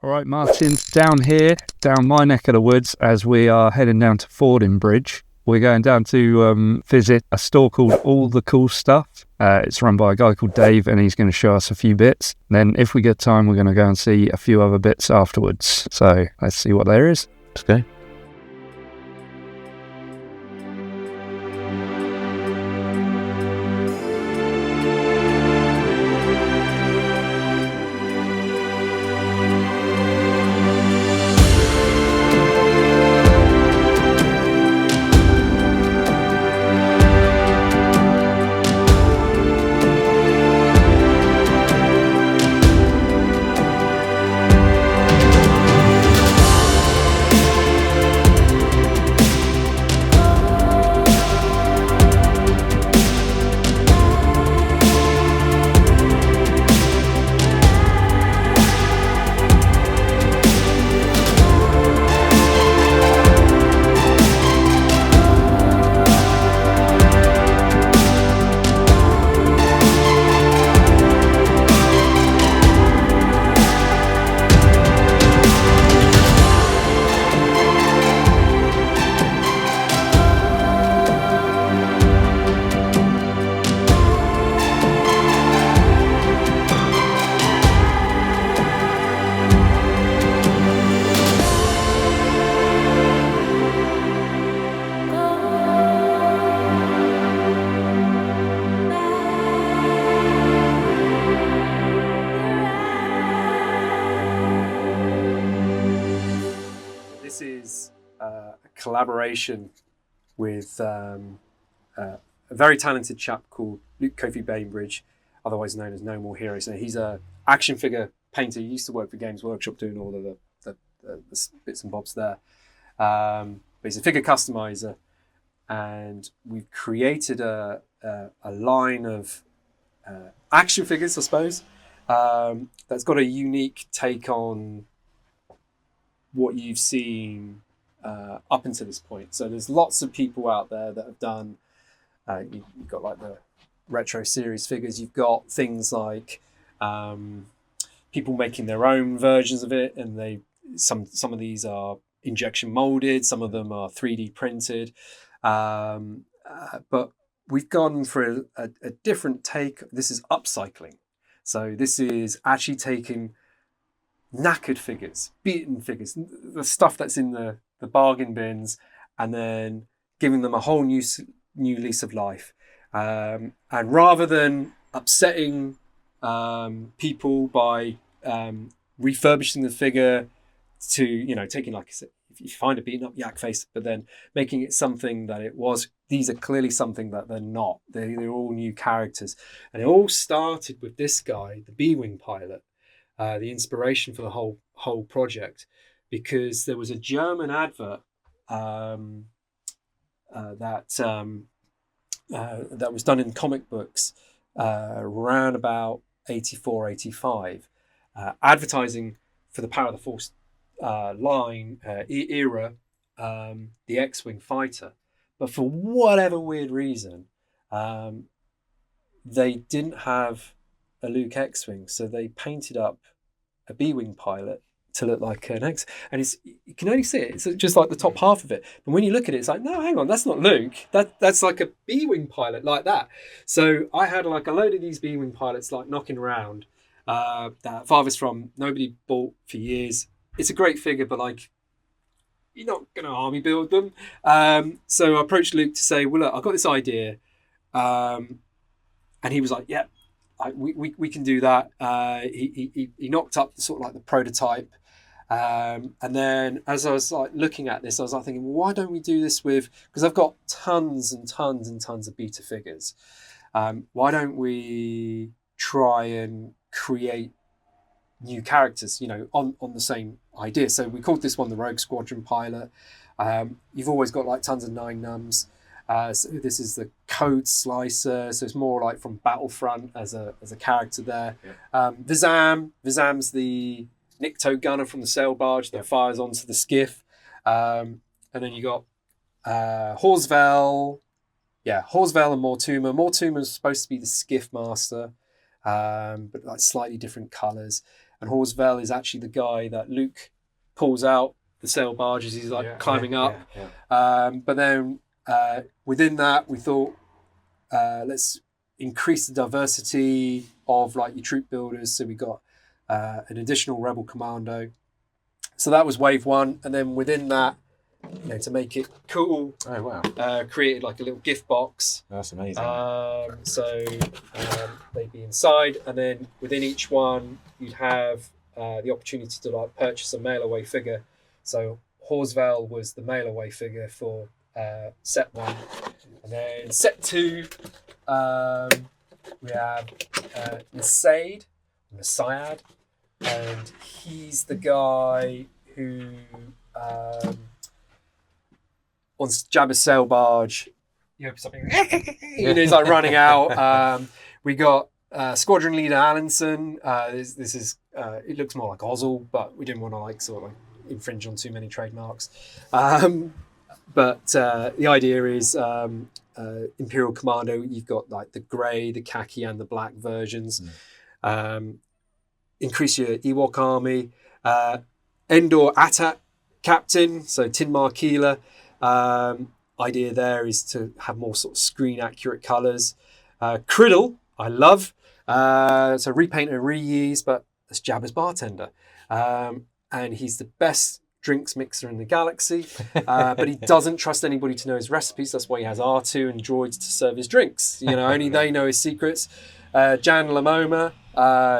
All right, Martyn's down here, down my neck of the woods, as we are heading down to Fordingbridge. We're going down to visit a store called All the Cool Stuff. It's run by a guy called Dave, and he's going to show us a few bits. Then, if we get time, we're going to go and see a few other bits afterwards. So, let's see what there is. Let's go. This is a collaboration with a very talented chap called Luke Kofi Bainbridge, otherwise known as No More Heroes. So he's a action figure painter. He used to work for Games Workshop doing all of the bits and bobs there. But he's a figure customizer, and we've created a line of action figures, I suppose, that's got a unique take on what you've seen up until this point. So there's lots of people out there that have done, you've got like the retro series figures, you've got things like people making their own versions of it, and some of these are injection molded, some of them are 3D printed, but we've gone for a different take. This is upcycling. So this is actually taking knackered figures, beaten figures, the stuff that's in the bargain bins, and then giving them a whole new lease of life. And rather than upsetting people by refurbishing the figure to, taking, like I said, if you find a beaten up yak face, but then making it something that it was, these are clearly something that they're not. They're all new characters. And it all started with this guy, the B-Wing pilot. The inspiration for the whole project, because there was a German advert that was done in comic books around about 84, 85, advertising for the Power of the Force line era, the X-Wing fighter. But for whatever weird reason, they didn't have a Luke X-Wing, so they painted up a B-Wing pilot to look like an X, and you can only see it, it's just like the top half of it, but when you look at it, it's like, no, hang on, that's not Luke, that's like a B-Wing pilot like that. So I had like a load of these B-Wing pilots like knocking around that Farthest from nobody bought for years. It's a great figure, but like, you're not gonna army build them. So I approached Luke to say, well, look, I've got this idea, and he was like, yeah, we can do that. He knocked up sort of like the prototype, and then as I was like looking at this, I was like thinking, well, why don't we do this with, because I've got tons and tons and tons of beta figures. Why don't we try and create new characters, on the same idea? So we called this one the Rogue Squadron pilot. You've always got like tons of 9-nums. So this is the Code Slicer, so it's more like from Battlefront as a character there. Yeah. Vizam's the Nikto gunner from the sail barge that fires onto the skiff. And then you got Horsvel and Mortuma. Mortuma's supposed to be the skiff master, but like slightly different colours. and Horsfell is actually the guy that Luke pulls out the sail barge as he's climbing up. But then within that, we thought, let's increase the diversity of like your troop builders. So we got an additional rebel commando. So that was wave one, and then within that, to make it cool, created like a little gift box. That's amazing. So they'd be inside, and then within each one, you'd have the opportunity to like purchase a mail away figure. So Horsfell was the mail away figure for set one, and then set two, we have Nasayad, and he's the guy who on Jabba's sail barge, something, he's like running out. We got squadron leader Allinson. This is it looks more like Ozzel, but we didn't want to like sort of like infringe on too many trademarks. But the idea is Imperial Commando. You've got like the grey, the khaki, and the black versions. Increase your Ewok army. Endor Attack Captain, so Tin Markeela. Idea there is to have more sort of screen accurate colours. Criddle, I love. So repaint and reuse, but that's Jabba's bartender. And he's the best drinks mixer in the galaxy, but he doesn't trust anybody to know his recipes. That's why he has R2 and droids to serve his drinks. Only they know his secrets. Jan Lamoma,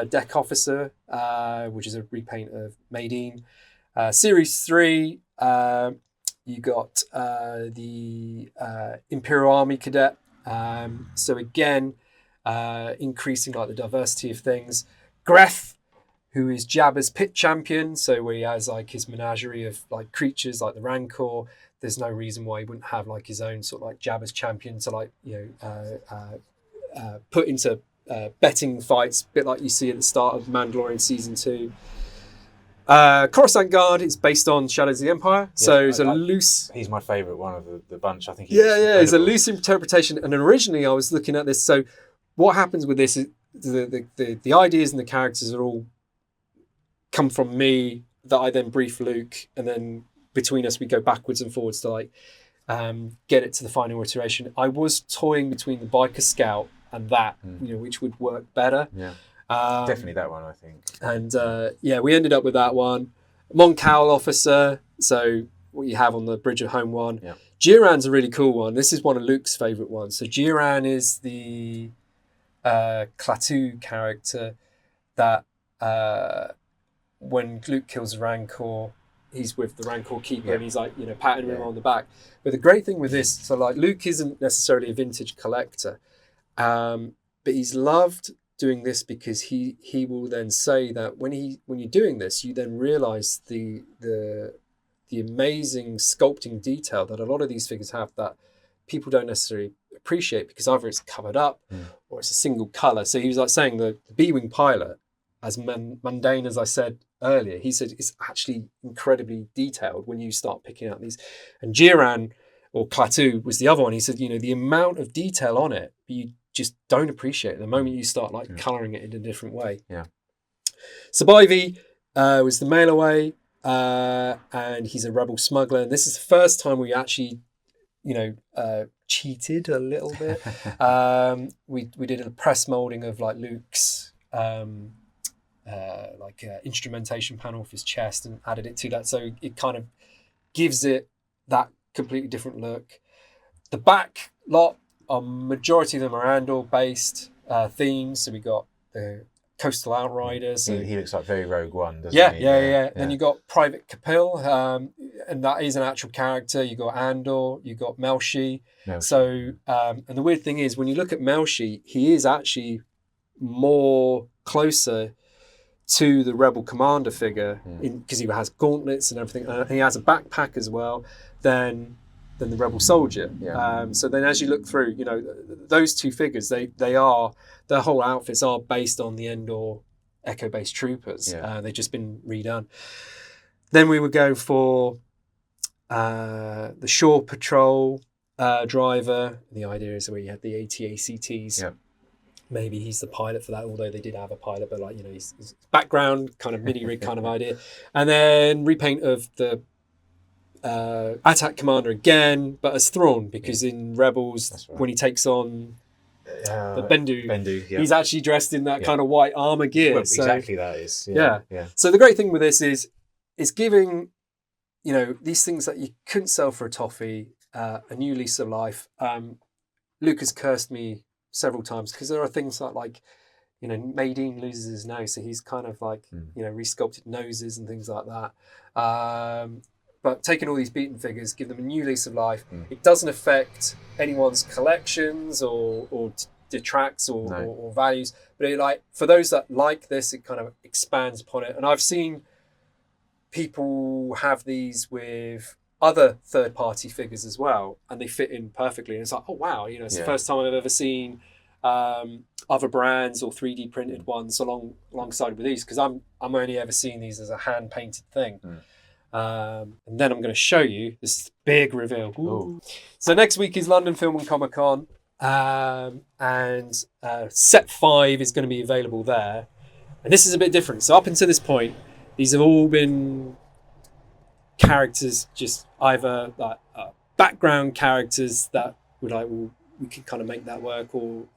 deck officer, which is a repaint of Maydeen. Series 3, you got the Imperial Army Cadet. So again, increasing like the diversity of things. Greth, who is Jabba's pit champion, so where he has like his menagerie of like creatures like the Rancor. There's no reason why he wouldn't have like his own sort of like Jabba's champion to like put into betting fights, a bit like you see at the start of Mandalorian season 2. Coruscant Guard is based on Shadows of the Empire, so it's a loose. He's my favourite one of the bunch. I think. It's a loose interpretation. And originally, I was looking at this. So, what happens with this is the ideas and the characters are all come from me that I then brief Luke, and then between us we go backwards and forwards to like get it to the final iteration. I was toying between the Biker Scout and that, which would work better. Yeah. Definitely that one, I think. And we ended up with that one. Mon Cowell Officer, so what you have on the Bridge of Home one. Yeah. Jiran's a really cool one. This is one of Luke's favourite ones. So Jiran is the Klaatu character that when Luke kills the Rancor, he's with the Rancor keeper and he's like, patting him on the back. But the great thing with this, so like Luke isn't necessarily a vintage collector, but he's loved doing this because he will then say that when you're doing this, you then realise the amazing sculpting detail that a lot of these figures have that people don't necessarily appreciate because either it's covered up or it's a single colour. So he was like saying the B-Wing pilot, as mundane as I said earlier, he said it's actually incredibly detailed when you start picking out these. And Jiran or Klaatu was the other one. He said, the amount of detail on it, you just don't appreciate it the moment you start like colouring it in a different way. Yeah. Sabivy was the mail away, and he's a rebel smuggler. And this is the first time we actually, cheated a little bit. We did a press moulding of like Luke's instrumentation panel for his chest and added it to that, so it kind of gives it that completely different look. The back lot, a majority of them are Andor based themes, so we got the Coastal Outrider. So he looks like very Rogue One, doesn't he? Yeah. Then you got Private Capil, and that is an actual character. You got Andor, you got Melshi. So and the weird thing is when you look at Melshi, he is actually more closer to the Rebel Commander figure because he has gauntlets and everything, and he has a backpack as well than the Rebel Soldier. So then as you look through, those two figures, their whole outfits are based on the Endor Echo based troopers. They've just been redone. Then we would go for the Shore Patrol driver. The idea is where you have the AT-ACTs. maybe he's the pilot for that, although they did have a pilot, but like, you know, his background kind of mini rig kind of idea. And then repaint of the attack commander again, but as Thrawn, because in Rebels, when he takes on the Bendu, he's actually dressed in that kind of white armor gear. Well, so, exactly that is. Yeah. So the great thing with this is giving, you know, these things that you couldn't sell for a toffee a new lease of life. Luke has cursed me several times because there are things like, you know, Martyn loses his nose, so he's kind of like, you know, resculpted noses and things like that. But taking all these beaten figures, give them a new lease of life. It doesn't affect anyone's collections or detracts or values. But it, like, for those that like this, it kind of expands upon it. And I've seen people have these with other third-party figures as well, and they fit in perfectly. And it's like, oh wow, you know, it's the first time I've ever seen other brands or 3D printed ones alongside with these, because I'm only ever seeing these as a hand painted thing. And then I'm going to show you this big reveal. So next week is London Film and Comic Con, and set 5 is going to be available there. And this is a bit different. So up until this point, these have all been characters, just either like background characters that would like, well, we can kind of make that work, or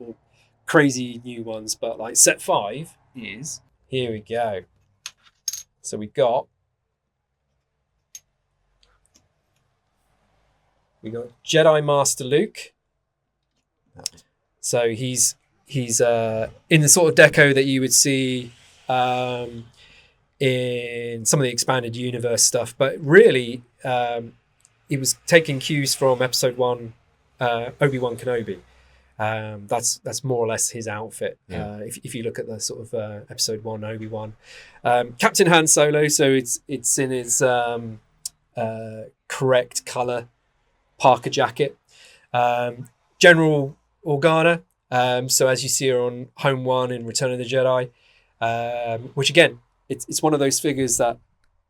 crazy new ones. But like set 5 is, here we go. So we got Jedi Master Luke. So he's in the sort of deco that you would see in some of the expanded universe stuff, but really he was taking cues from episode 1 Obi-Wan Kenobi. That's more or less his outfit. If you look at the sort of episode 1 Obi-Wan, Captain Han Solo, so it's in his correct color Parker jacket. General Organa, so as you see her on Home 1 in Return of the Jedi, which again, it's one of those figures that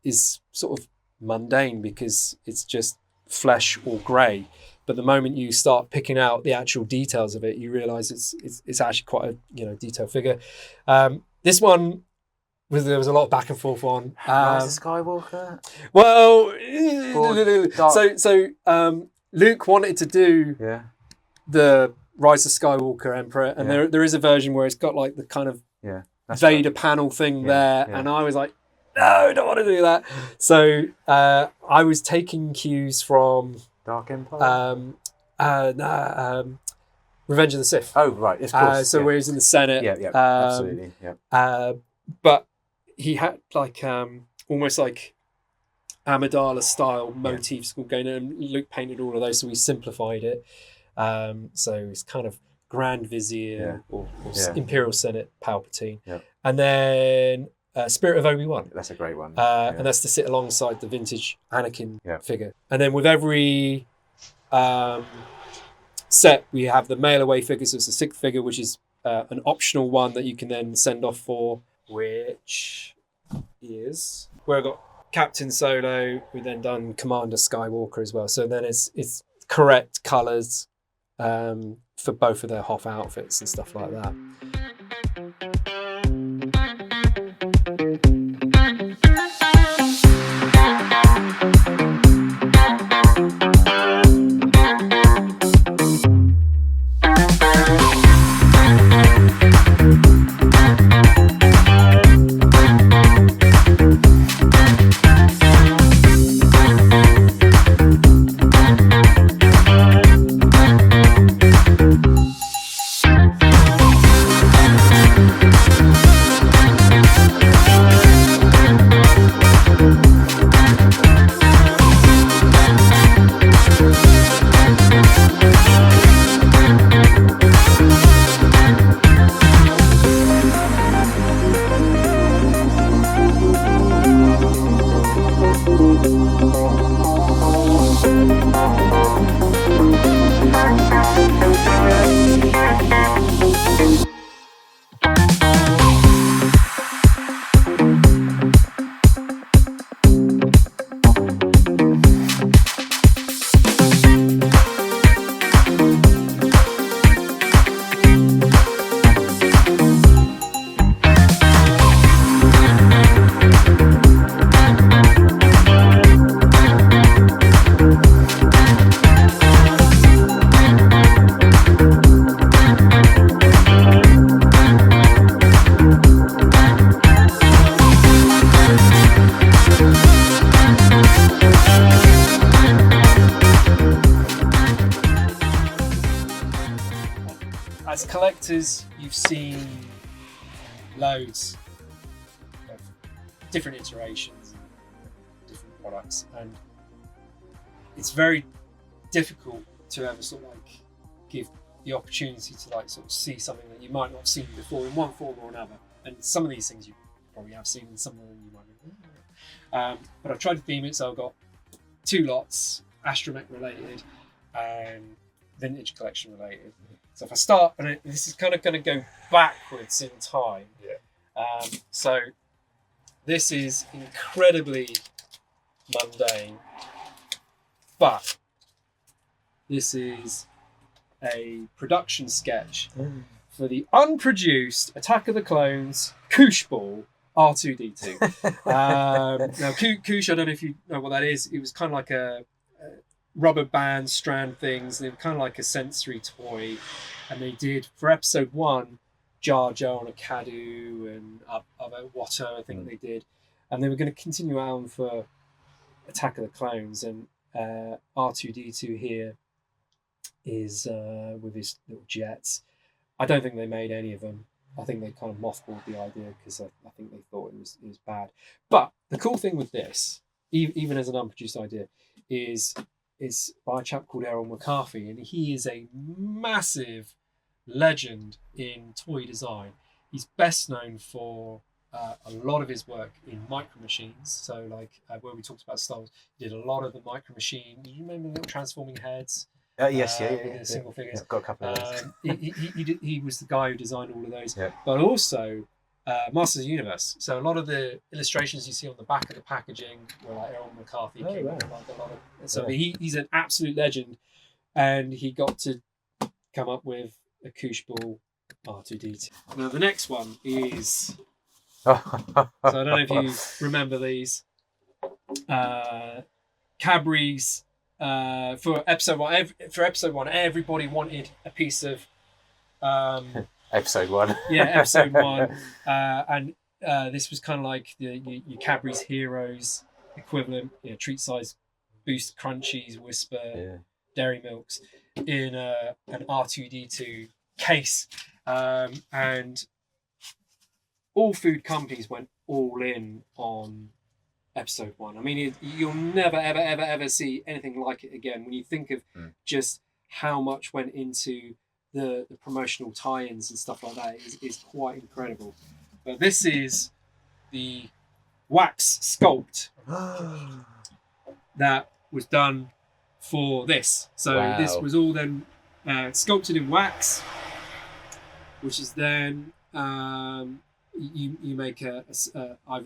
is sort of mundane because it's just flesh or grey. But the moment you start picking out the actual details of it, you realise it's actually quite a, you know, detailed figure. This one there was a lot of back and forth on. Rise of Skywalker. Well, so Luke wanted to do the Rise of Skywalker Emperor, and there is a version where it's got like the kind of Vader panel thing there, and I was like, no, I don't want to do that. So I was taking cues from Dark Empire. Revenge of the Sith. Oh right, of course. So where he's in the Senate. Absolutely. But he had like almost like Amidala style motifs going in, and Luke painted all of those, so we simplified it. So it's kind of Grand Vizier or Imperial Senate Palpatine. And then Spirit of Obi-Wan. That's a great one. And that's to sit alongside the vintage Anakin figure. And then with every set, we have the mail away figure. So it's a 6th figure, which is an optional one that you can then send off for, which is where I got Captain Solo. We've then done Commander Skywalker as well. So then it's correct colours for both of their Hoth outfits and stuff like that. collectors, you've seen loads of different iterations and different products, and it's very difficult to ever sort of like give the opportunity to like sort of see something that you might not have seen before in one form or another. And some of these things you probably have seen, and some of them you might not. But I've tried to theme it, so I've got 2 lots, Astromech related and vintage collection related. So if I start, and this is kind of going to go backwards in time. Yeah. So this is incredibly mundane, but this is a production sketch for the unproduced Attack of the Clones Koosh Ball R2D2. Now, Koosh, I don't know if you know what that is. It was kind of like a rubber band strand things. They were kind of like a sensory toy. And they did, for episode 1, Jar Jar on a Cadu and other Watto, I think they did. And they were going to continue on for Attack of the Clones. And R2D2 here is with his little jets. I don't think they made any of them. I think they kind of mothballed the idea because I think they thought it was bad. But the cool thing with this, even as an unproduced idea, is by a chap called Errol McCarthy, and he is a massive legend in toy design. He's best known for a lot of his work in micro machines. So like where we talked about Star Wars, he did a lot of the micro machine. Do you remember the little transforming heads? Yes, Single figures. Yeah, got a couple of those. He was the guy who designed all of those, Yeah. but also Masters of the Universe. So a lot of the illustrations you see on the back of the packaging were like Errol McCarthy. Oh, came wow. up with like a lot of, so Yeah. he's an absolute legend, and he got to come up with a Koosh Ball R2D2. Now the next one is, so I don't know if you remember these, Cadbury's. For episode 1, everybody wanted a piece of Episode 1. yeah, episode 1, and this was kind of like your Cadbury's Heroes equivalent, treat size Boost Crunchies, Whisper, Dairy Milks in an R2D2 case, and all food companies went all in on episode 1. I mean, you'll never ever see anything like it again when you think of just how much went into the promotional tie-ins and stuff like that. Is quite incredible. But this is the wax sculpt that was done for this. So Wow. this was all then sculpted in wax, which is then you make either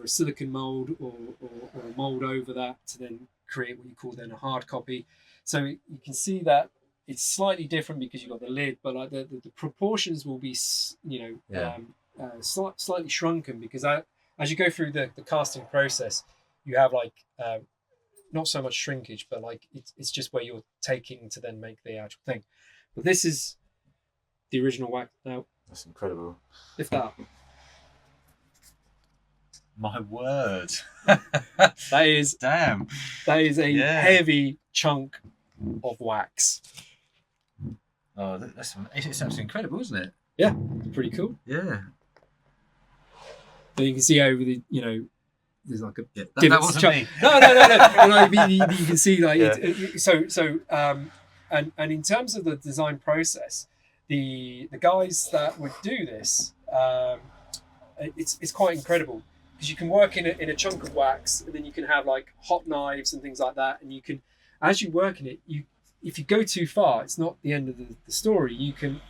a silicon mold or a mold over that to then create what you call then a hard copy. So you can see that it's slightly different because you've got the lid, but like the proportions will be slightly shrunken because as you go through the casting process, you have like not so much shrinkage, but like it's just where you're taking to then make the actual thing. But this is the original wax. Now That's incredible. lift that up. My word. That is Damn. a Yeah. heavy chunk of wax. Oh, it's absolutely incredible, isn't it? Yeah, pretty cool. Yeah. But you can see over the, there's like a That divots wasn't chunk. me. No. You can see like Yeah. and in terms of the design process, the guys that would do this, it's quite incredible because you can work in a chunk of wax, and then you can have like hot knives and things like that, and you can, as you work in it, if you go too far, it's not the end of the story. You can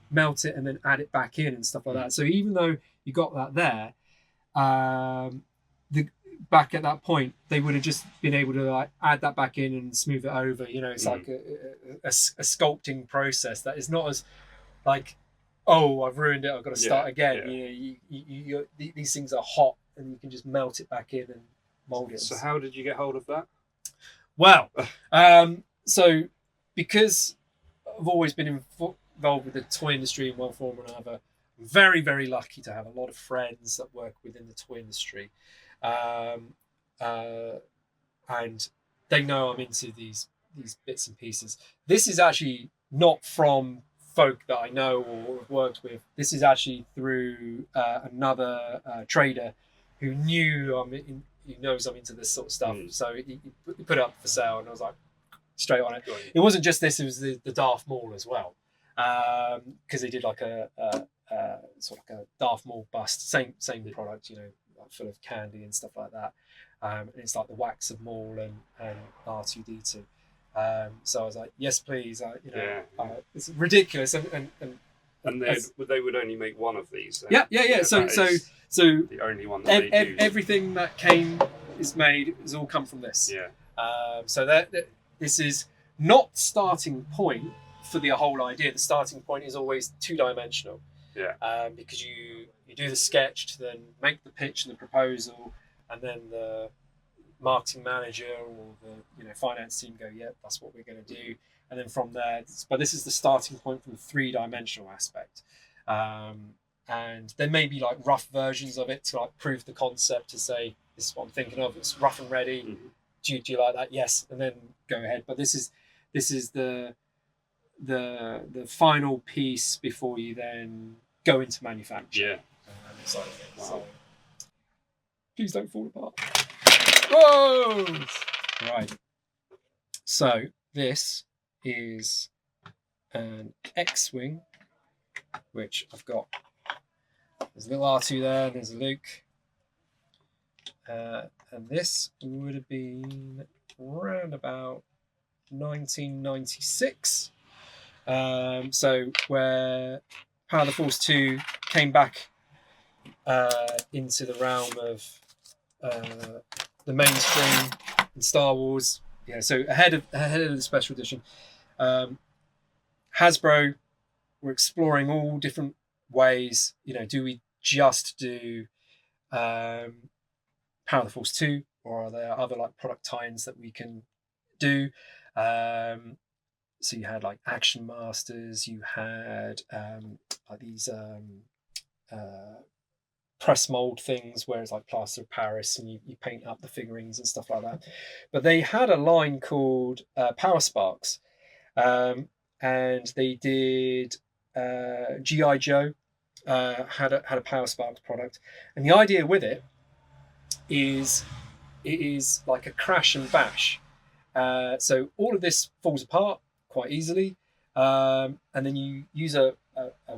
melt it and then add it back in and stuff like that. So even though you got that there, back at that point, they would have just been able to like add that back in and smooth it over. It's like a sculpting process that is not as like, oh, I've ruined it, I've got to start again. Yeah. These things are hot, and you can just melt it back in and mold it. So how did you get hold of that? Well, so because I've always been involved with the toy industry in one form or another, I'm very, very lucky to have a lot of friends that work within the toy industry. And they know I'm into these bits and pieces. This is actually not from folk that I know or have worked with. This is actually through another trader who he knows I'm into this sort of stuff. So he put it up for sale, and I was like, straight on it. It wasn't just this; it was the Darth Maul as well, because they did like a sort of like a Darth Maul bust, same product, you know, like full of candy and stuff like that. And it's like the wax of Maul and R2D2. So I was like, yes, please. It's ridiculous, and they would only make one of these. Yeah. So the only one that they do. Everything that is made has all come from this. Yeah. So that this is not starting point for the whole idea. The starting point is always 2-dimensional. Yeah. Because you do the sketch to then make the pitch and the proposal, and then the marketing manager or the finance team go, yeah, that's what we're going to do, and then from there. But this is the starting point from the 3-dimensional aspect, and there may be like rough versions of it to like prove the concept, to say this is what I'm thinking of. It's rough and ready. Mm-hmm. Do you like that? Yes, and then go ahead. But this is the final piece before you then go into manufacture. Yeah. Side of it. Wow. So please don't fall apart. Whoa! Right. So this is an X-wing, which I've got. There's a little R2 there, and there's a Luke. And this would have been around about 1996. So where Power of the Force 2 came back into the realm of the mainstream in Star Wars. Yeah, so ahead of the special edition, Hasbro were exploring all different ways. Do we just do Power of the Force 2, or are there other like product tie-ins that we can do? So you had like Action Masters, you had like these press mold things where it's like plaster of Paris, and you paint up the figurines and stuff like that. But they had a line called Power Sparks, and they did G.I. Joe had a Power Sparks product, and the idea with it is like a crash and bash. So all of this falls apart quite easily, and then you use a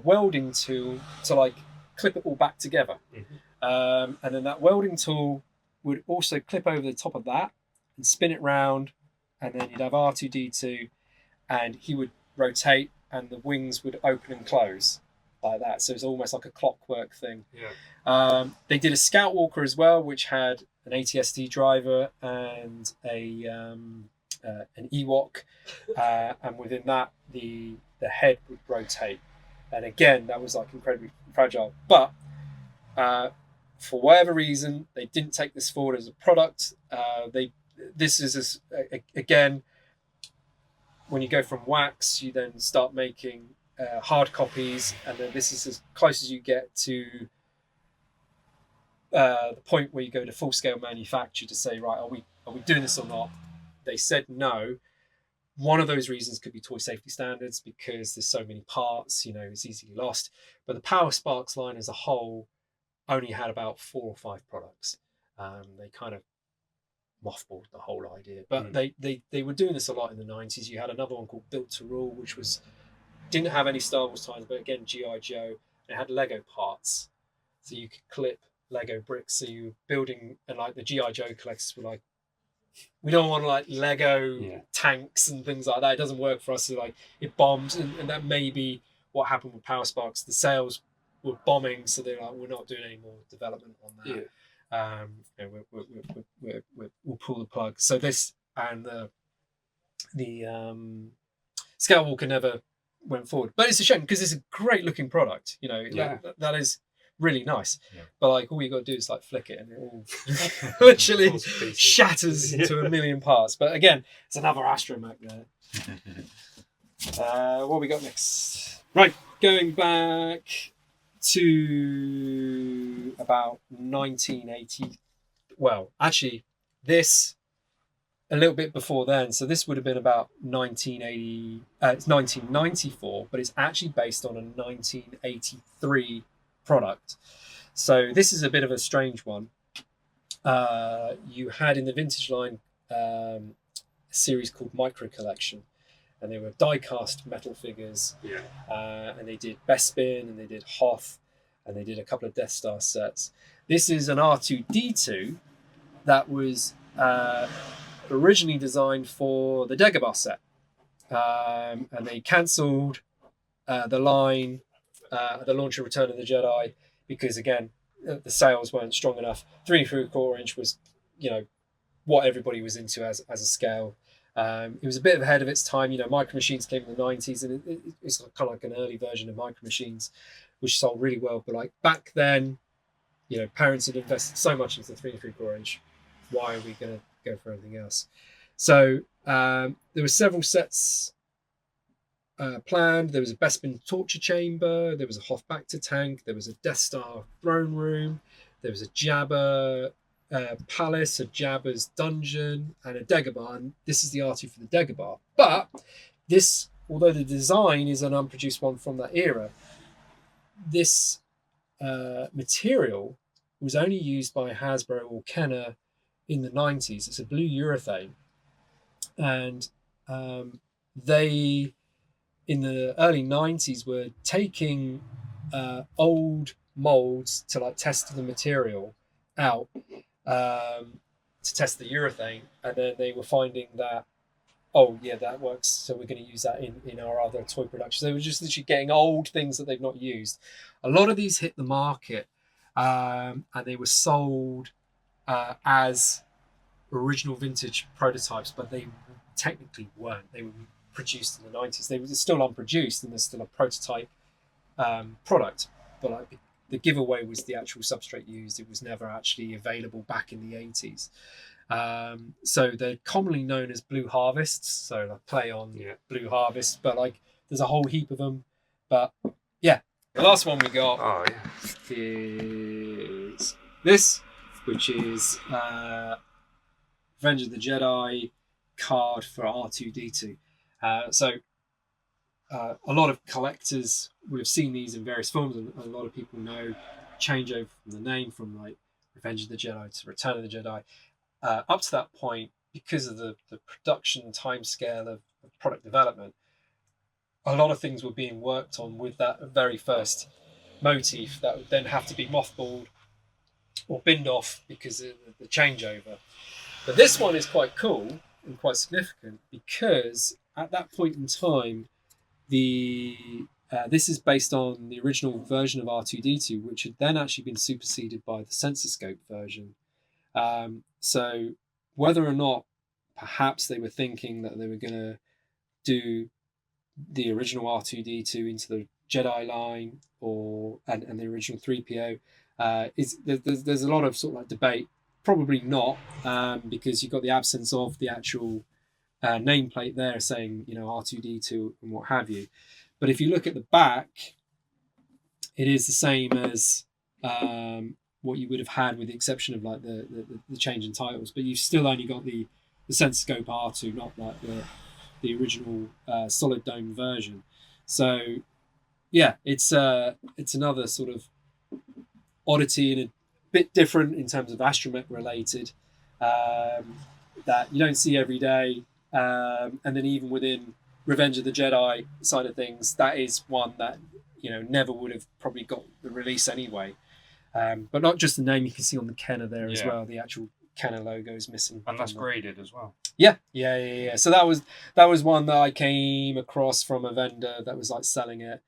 welding tool to like clip it all back together. Mm-hmm. And then that welding tool would also clip over the top of that and spin it round, and then you'd have R2D2, and he would rotate, and the wings would open and close like that. So it's almost like a clockwork thing. Yeah. They did a Scout Walker as well, which had an ATST driver and an Ewok, and within that the head would rotate. And again, that was like incredibly fragile. But for whatever reason, they didn't take this forward as a product. This is again, when you go from wax, you then start making hard copies, and then this is as close as you get to the point where you go to full scale manufacture to say, right, are we doing this or not? They said no. One of those reasons could be toy safety standards, because there's so many parts, it's easily lost. But the Power Sparks line as a whole only had about 4 or 5 products. They kind of mothballed the whole idea. But they were doing this a lot in the 90s. You had another one called Built to Rule, which didn't have any Star Wars ties, but again, G.I. Joe. It had Lego parts. So you could clip Lego bricks. So you were building, and like the G.I. Joe collectors were like, we don't want like Lego tanks and things like that. It doesn't work for us. So like it bombs, and that may be what happened with Power Sparks. The sales were bombing, so they're like, we're not doing any more development on that. Yeah. We'll pull the plug. So this and the Scout Walker never went forward, but it's a shame because it's a great looking product. That is really nice. Yeah. But like all you got to do is like flick it, and it all literally shatters into a million parts. But again, it's another Astromech there. What we got next? Right, going back to about 1980. Well, actually, this a little bit before then. So this would have been about 1980. It's 1994, but it's actually based on a 1983 product. So this is a bit of a strange one. You had in the vintage line a series called Micro Collection, and they were die-cast metal figures. And they did Bespin, and they did Hoth, and they did a couple of Death Star sets. This is an R2-D2 that was originally designed for the Dagobah set, and they cancelled the line at the launch of Return of the Jedi because, again, the sales weren't strong enough. 3 3/4 inch was, what everybody was into as a scale. It was a bit ahead of its time. Micro Machines came in the 90s, and it's kind of like an early version of Micro Machines, which sold really well. But like back then, parents had invested so much into the 3 3/4 inch. Why are we going to go for anything else? So there were several sets planned. There was a Bespin torture chamber. There was a Hoth Bacta tank. There was a Death Star throne room. There was a Jabba palace, a Jabba's dungeon, and a Dagobah. And this is the R2 for the Dagobah. But this, although the design is an unproduced one from that era, this material was only used by Hasbro or Kenner in the 90s. It's a blue urethane, and they in the early 90s were taking old molds to like test the material out, to test the urethane, and then they were finding that, oh yeah, that works, so we're going to use that in our other toy productions. They were just literally getting old things that they've not used. A lot of these hit the market, and they were sold as original vintage prototypes, but they technically weren't. They were produced in the 90s. They were still unproduced, and there's still a prototype product, but like the giveaway was the actual substrate used. It was never actually available back in the 80s. So they're commonly known as Blue Harvests, so like play on Blue Harvest, but like there's a whole heap of them. But yeah, the last one we got is this, which is Revenge of the Jedi card for R2-D2. So a lot of collectors will have seen these in various forms, and a lot of people know changeover from the name from like Revenge of the Jedi to Return of the Jedi. Up to that point, because of the production timescale of product development, a lot of things were being worked on with that very first motif that would then have to be mothballed or binned off because of the changeover. But this one is quite cool and quite significant because at that point in time, this is based on the original version of R2-D2, which had then actually been superseded by the sensor scope version. So whether or not perhaps they were thinking that they were going to do the original R2-D2 into the Jedi line and the original 3PO, there's a lot of sort of like debate. Probably not, because you've got the absence of the actual nameplate there saying, R2-D2 and what have you. But if you look at the back, it is the same as what you would have had, with the exception of like the change in titles. But you've still only got the sensor scope R2, not like the original solid dome version. So yeah, it's another sort of oddity and a bit different in terms of Astromech related, that you don't see every day. And then even within Revenge of the Jedi side of things, that is one that never would have probably got the release anyway. But not just the name, you can see on the Kenner there as well. The actual Kenner logo is missing, and that's graded as well. Yeah. So that was one that I came across from a vendor that was like selling it,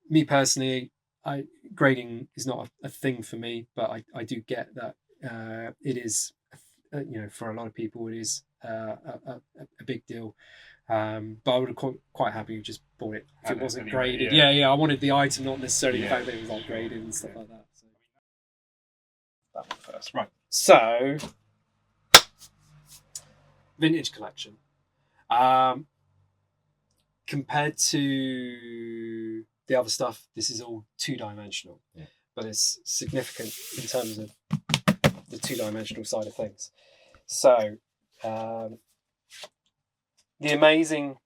me personally, grading is not a thing for me, but I do get that it is, for a lot of people it is a big deal. But I would have quite happy to just bought it if it wasn't graded. Yeah. I wanted the item, not necessarily the fact that it was like graded and stuff like that. So that one first, right? So vintage collection, compared to the other stuff, this is all 2-dimensional, but it's significant in terms of the two-dimensional side of things. So the amazing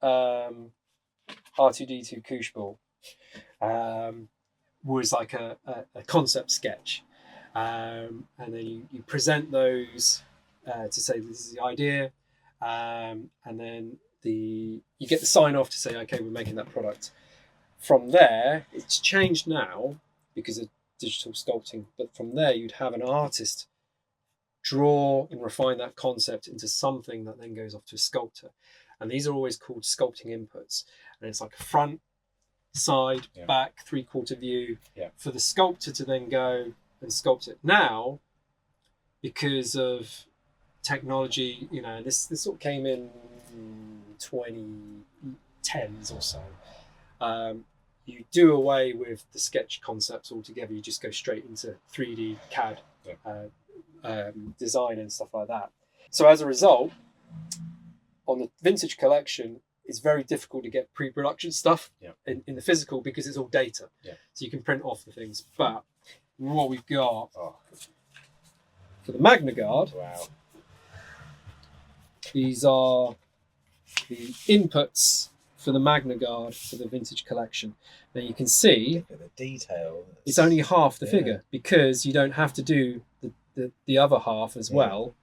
R2D2 Koosh ball was like a concept sketch, and then you present those to say this is the idea, and then you get the sign off to say, okay, we're making that product. From there, it's changed now because of digital sculpting, but from there you'd have an artist draw and refine that concept into something that then goes off to a sculptor. And these are always called sculpting inputs. And it's like a front, side, back, three-quarter view for the sculptor to then go and sculpt it. Now, because of technology, this sort of came in 2010s or so. You do away with the sketch concepts altogether. You just go straight into 3D CAD design and stuff like that. So as a result, on the vintage collection, it's very difficult to get pre-production stuff in the physical because it's all data. So you can print off the things. But what we've got for the Magna Guard, these are the inputs for the Magna Guard for the vintage collection. Now you can see Look at the detail. it's only half the figure because you don't have to do the other half as well,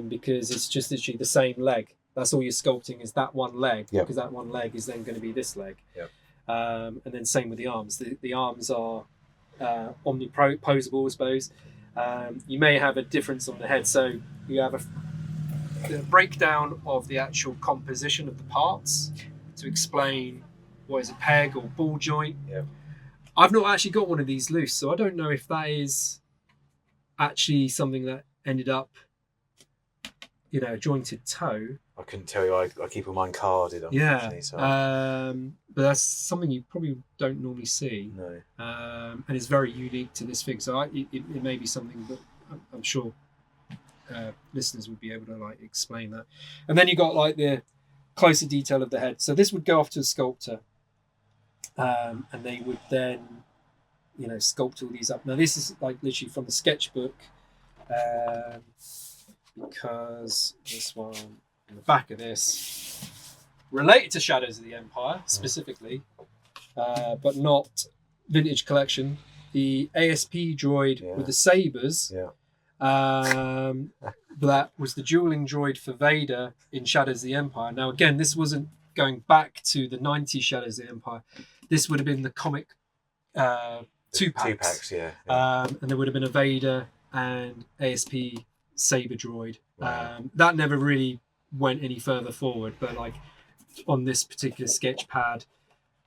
because it's just literally the same leg. That's all you're sculpting is that one leg, because that one leg is then going to be this leg. And then same with the arms. The arms are omniposable, I suppose. You may have a difference on the head, so you have a breakdown of the actual composition of the parts to explain what is a peg or ball joint. I've not actually got one of these loose, so I don't know if that is actually something that ended up, a jointed toe. I couldn't tell you. I keep all mine carded. Unfortunately, so. But that's something you probably don't normally see. No. And it's very unique to this fig. So it may be something that I'm sure listeners would be able to explain that. And then you got the closer detail of the head. So this would go off to a sculptor, and they would then sculpt all these up. Now this is literally from the sketchbook, because this one in the back of this related to Shadows of the Empire specifically, but not vintage collection. The ASP droid with the sabers. That was the dueling droid for Vader in Shadows of the Empire. Now again, this wasn't going back to the 90s Shadows of the Empire. This would have been the comic two packs. And there would have been a Vader and ASP saber droid. That never really went any further forward, but on this particular sketch pad,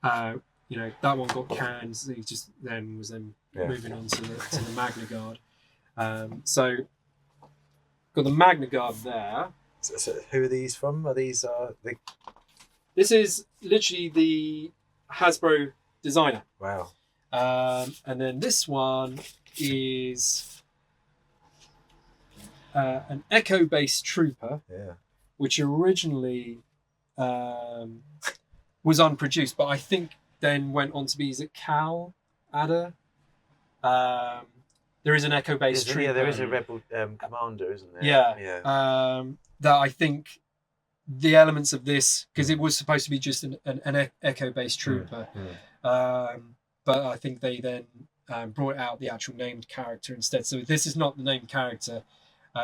that one got canned. So he just was moving on to the Magna Guard. So got the Magna Guard there. So who are these from? Are these This is literally the Hasbro designer. Wow. And then this one is an Echo-based trooper, which originally was unproduced, but I think then went on to be, is it Cal Adder? There is an Echo-based trooper. Yeah, there is a Rebel commander, isn't there? That I think the elements of this, because it was supposed to be just an Echo-based trooper, but I think they then brought out the actual named character instead. So this is not the named character.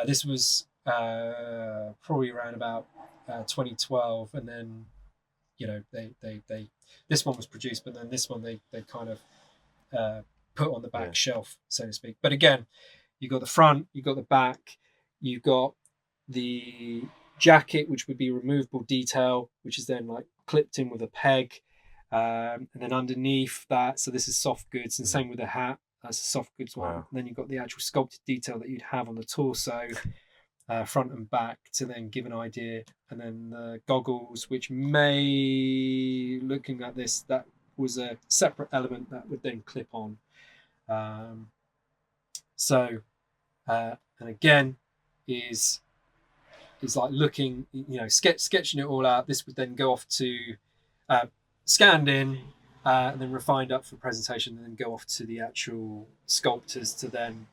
This was probably around about 2012, and then they this one was produced, but then this one they kind of put on the back shelf, so to speak. But again, you got the front, you got the back, you got the jacket, which would be removable detail, which is then clipped in with a peg, and then underneath that, so this is soft goods, and same with the hat. That's a soft goods one. And then you've got the actual sculpted detail that you'd have on the torso, front and back, to then give an idea. And then the goggles, which may, looking at this, that was a separate element that would then clip on. And again, is looking, sketching it all out. This would then go off to scanned in, and then refined up for presentation, and then go off to the actual sculptors to then,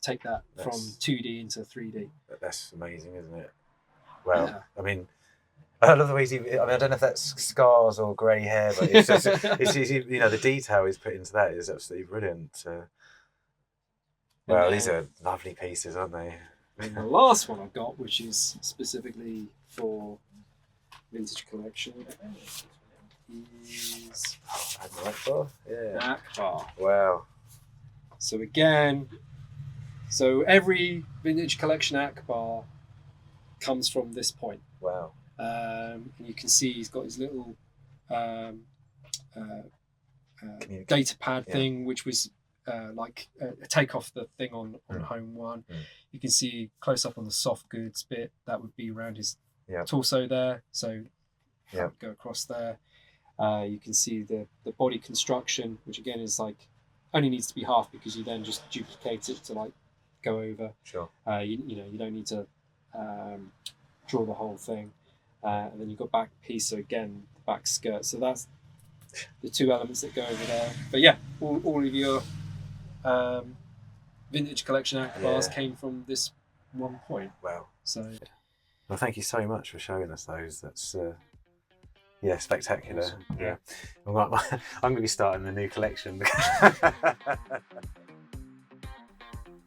take that from That's- 2D into 3D. That's amazing, isn't it? Well, Yeah. I mean, I love the way I mean, I don't know if that's scars or grey hair, but it's just, you know, the detail he's put into that is absolutely brilliant. Well, these are lovely pieces, aren't they? And the last one I've got, which is specifically for vintage collection, is Akbar. Wow. So again, every vintage collection Akbar comes from this point. Wow. And you can see he's got his little data pad thing, which was like a take off the thing on home one. You can see close up on the soft goods bit, that would be around his torso there, so go across there. You can see the body construction, which again is like only needs to be half because you then just duplicate it to like go over. Sure. You don't need to draw the whole thing. And then you've got back piece, so again the back skirt, so that's the two elements that go over there. But yeah, all of your vintage collection Akbars came from this one point. Wow. So Well, thank you so much for showing us those. That's spectacular. Awesome. Yeah. I'm going to be starting the new collection.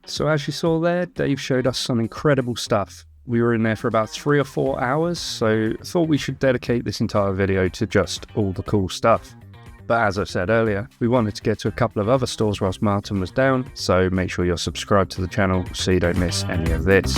So as you saw there, Dave showed us some incredible stuff. We were in there for about 3 or 4 hours, so I thought we should dedicate this entire video to just all the cool stuff. But as I said earlier, we wanted to get to a couple of other stores whilst Martyn was down, so make sure you're subscribed to the channel so you don't miss any of this.